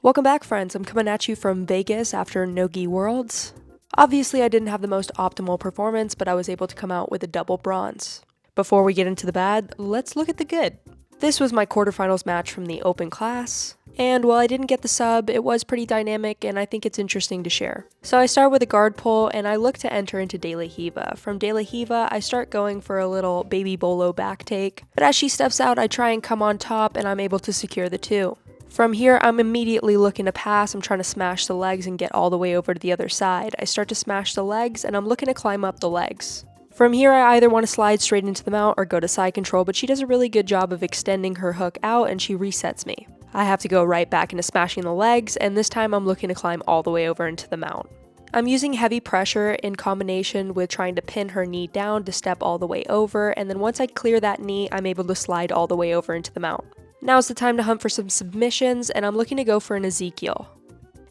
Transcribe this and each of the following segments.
Welcome back, friends. I'm coming at you from Vegas after Nogi Worlds. Obviously, I didn't have the most optimal performance, but I was able to come out with a double bronze. Before we get into the bad, let's look at the good. This was my quarterfinals match from the open class, and while I didn't get the sub, it was pretty dynamic and I think it's interesting to share. So I start with a guard pull and I look to enter into De La Hiva. From De La Hiva, I start going for a little baby bolo back take, but as she steps out, I try and come on top and I'm able to secure the 2. From here, I'm immediately looking to pass. I'm trying to smash the legs and get all the way over to the other side. I start to smash the legs and I'm looking to climb up the legs. From here, I either want to slide straight into the mount or go to side control, but she does a really good job of extending her hook out and she resets me. I have to go right back into smashing the legs, and this time I'm looking to climb all the way over into the mount. I'm using heavy pressure in combination with trying to pin her knee down to step all the way over, and then once I clear that knee, I'm able to slide all the way over into the mount. Now's the time to hunt for some submissions, and I'm looking to go for an Ezekiel.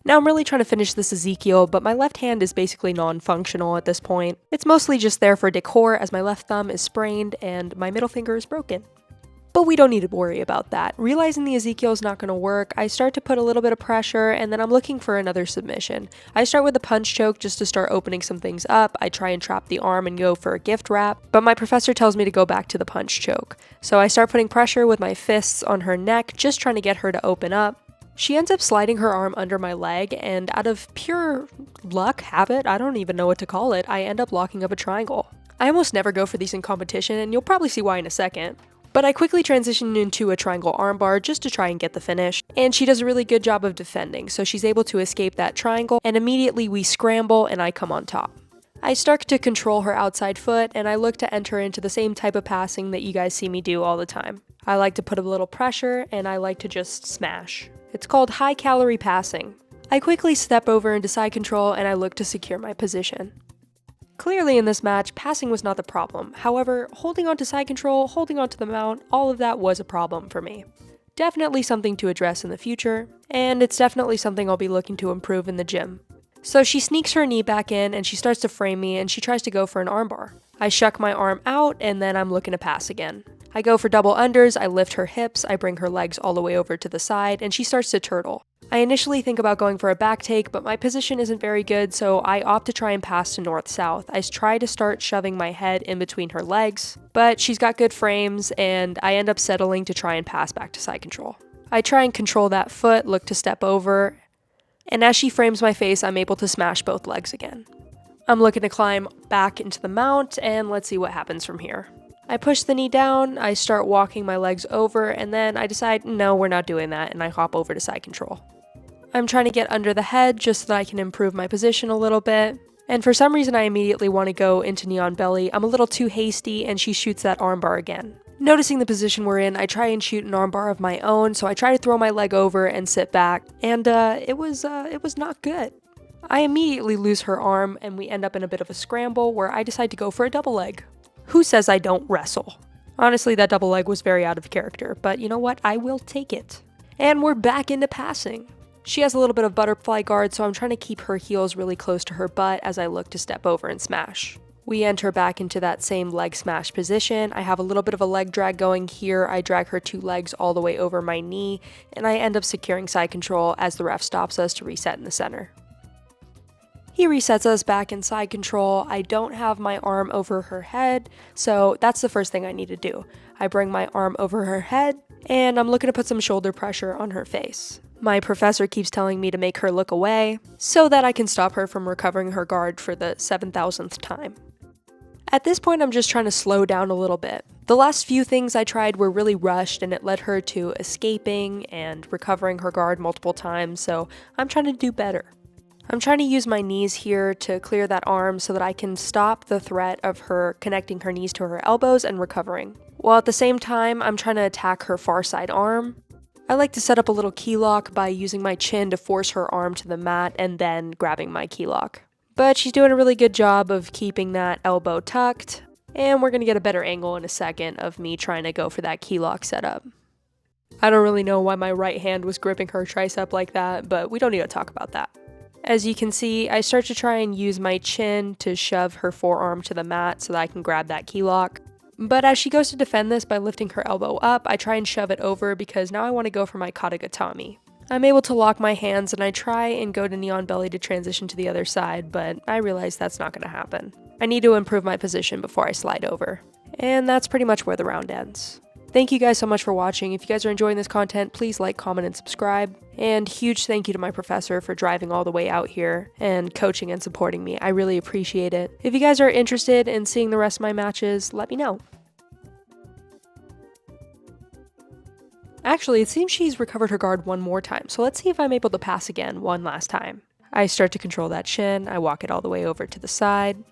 Now I'm really trying to finish this Ezekiel, but my left hand is basically non-functional at this point. It's mostly just there for decor as my left thumb is sprained and my middle finger is broken. But we don't need to worry about that. Realizing the Ezekiel is not going to work, I start to put a little bit of pressure and then I'm looking for another submission. I start with a punch choke just to start opening some things up. I try and trap the arm and go for a gift wrap, but my professor tells me to go back to the punch choke. So I start putting pressure with my fists on her neck, just trying to get her to open up. She ends up sliding her arm under my leg, and out of pure luck, habit, I don't even know what to call it, I end up locking up a triangle. I almost never go for these in competition, and you'll probably see why in a second. But I quickly transition into a triangle armbar just to try and get the finish, and she does a really good job of defending, so she's able to escape that triangle, and immediately we scramble and I come on top. I start to control her outside foot, and I look to enter into the same type of passing that you guys see me do all the time. I like to put a little pressure, and I like to just smash. It's called high-calorie passing. I quickly step over into side control, and I look to secure my position. Clearly in this match, passing was not the problem. However, holding on to side control, holding on to the mount, all of that was a problem for me. Definitely something to address in the future, and it's definitely something I'll be looking to improve in the gym. So she sneaks her knee back in and she starts to frame me and she tries to go for an armbar. I shuck my arm out and then I'm looking to pass again. I go for double unders, I lift her hips, I bring her legs all the way over to the side, and she starts to turtle. I initially think about going for a back take, but my position isn't very good, so I opt to try and pass to north-south. I try to start shoving my head in between her legs, but she's got good frames, and I end up settling to try and pass back to side control. I try and control that foot, look to step over, and as she frames my face, I'm able to smash both legs again. I'm looking to climb back into the mount, and let's see what happens from here. I push the knee down, I start walking my legs over, and then I decide, no, we're not doing that, and I hop over to side control. I'm trying to get under the head just so that I can improve my position a little bit, and for some reason I immediately want to go into knee on belly. I'm a little too hasty, and she shoots that armbar again. Noticing the position we're in, I try and shoot an armbar of my own, so I try to throw my leg over and sit back, and it was not good. I immediately lose her arm, and we end up in a bit of a scramble where I decide to go for a double leg. Who says I don't wrestle? Honestly, that double leg was very out of character, but you know what? I will take it. And we're back into passing. She has a little bit of butterfly guard, so I'm trying to keep her heels really close to her butt as I look to step over and smash. We enter back into that same leg smash position. I have a little bit of a leg drag going here. I drag her 2 legs all the way over my knee, and I end up securing side control as the ref stops us to reset in the center. He resets us back in side control. I don't have my arm over her head, so that's the first thing I need to do. I bring my arm over her head, and I'm looking to put some shoulder pressure on her face. My professor keeps telling me to make her look away, so that I can stop her from recovering her guard for the 7,000th time. At this point, I'm just trying to slow down a little bit. The last few things I tried were really rushed, and it led her to escaping and recovering her guard multiple times, so I'm trying to do better. I'm trying to use my knees here to clear that arm so that I can stop the threat of her connecting her knees to her elbows and recovering. While at the same time, I'm trying to attack her far side arm. I like to set up a little key lock by using my chin to force her arm to the mat and then grabbing my key lock. But she's doing a really good job of keeping that elbow tucked, and we're going to get a better angle in a second of me trying to go for that key lock setup. I don't really know why my right hand was gripping her tricep like that, but we don't need to talk about that. As you can see, I start to try and use my chin to shove her forearm to the mat so that I can grab that key lock. But as she goes to defend this by lifting her elbow up, I try and shove it over because now I want to go for my katagatame. I'm able to lock my hands and I try and go to knee on belly to transition to the other side, but I realize that's not going to happen. I need to improve my position before I slide over. And that's pretty much where the round ends. Thank you guys so much for watching. If you guys are enjoying this content, please like, comment, and subscribe. And huge thank you to my professor for driving all the way out here and coaching and supporting me. I really appreciate it. If you guys are interested in seeing the rest of my matches, let me know. Actually, it seems she's recovered her guard one more time, so let's see if I'm able to pass again one last time. I start to control that shin, I walk it all the way over to the side.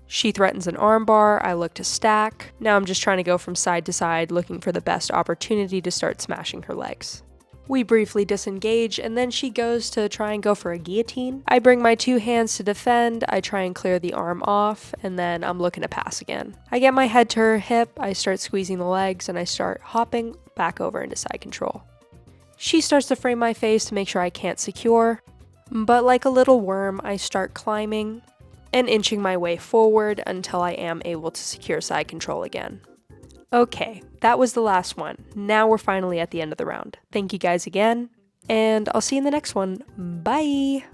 She threatens an armbar, I look to stack. Now I'm just trying to go from side to side, looking for the best opportunity to start smashing her legs. We briefly disengage, and then she goes to try and go for a guillotine. I bring my two hands to defend, I try and clear the arm off, and then I'm looking to pass again. I get my head to her hip, I start squeezing the legs, and I start hopping back over into side control. She starts to frame my face to make sure I can't secure, but like a little worm, I start climbing and inching my way forward until I am able to secure side control again. Okay, that was the last one. Now we're finally at the end of the round. Thank you guys again, and I'll see you in the next one. Bye!